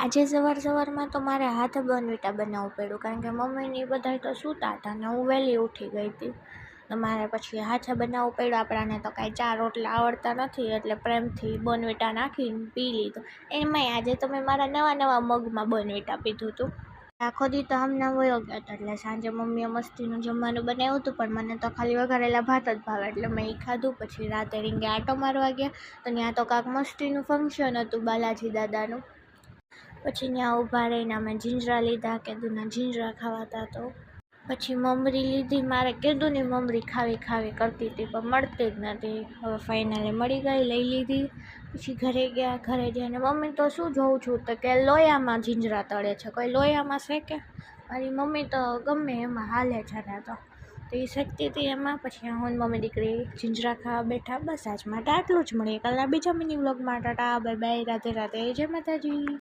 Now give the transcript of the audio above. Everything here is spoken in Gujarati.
આજે સવારમાં તો મારે હાથે બોર્નવિટા બનાવવું પડ્યું, કારણ કે મમ્મીને એ બધાય તો સૂતા હતા ને હું વહેલી ઉઠી ગઈ હતી. તો મારે પછી હાથે બનાવવું પડ્યું. આપણાને તો કાંઈ ચા રોટલા આવડતા નથી, એટલે પ્રેમથી બોર્નવિટા નાખીને પી લીધું. એમાંય આજે તો મેં મારા નવા મગમાં બોર્નવિટા પીધું હતું. આખો દી તો આમના વયો ગયો હતો, એટલે સાંજે મમ્મીએ મસ્તીનું જમવાનું બનાવ્યું હતું, પણ મને તો ખાલી વઘારેલા ભાત જ ભાવે, એટલે મેં એ ખાધું. પછી રાતે રીંગે આટો મારવા ગયા, તો ત્યાં તો કાંઈક મસ્તીનું ફંક્શન હતું બાલાજી દાદાનું. પછી ત્યાં ઊભા રહીને અમે જીંજરા લીધા, કેદુના જીંજરા ખાવાતા. તો પછી મમરી લીધી. મારે કેદુની મમરી ખાવી કરતી હતી, પણ મળતી જ નથી. હવે ફાઇનલી મળી ગઈ, લઈ લીધી. પછી ઘરે જઈને મમ્મી તો શું જોઉં છું તો કે લોયામાં જીંજરા તળે છે. કોઈ લોયામાં શેકે? મારી મમ્મી તો ગમે એમાં હાલે છે ને. તો એ શેકતી હતી એમાં. પછી હું મમ્મી દીકરી જીંજરા ખાવા બેઠા. બસ આજ માટે આટલું જ. મળીએ કાલના બીજા મિની વ્લોગમાં. ટાટા, બાય બાય, રાધે રાધે, જય માતાજી.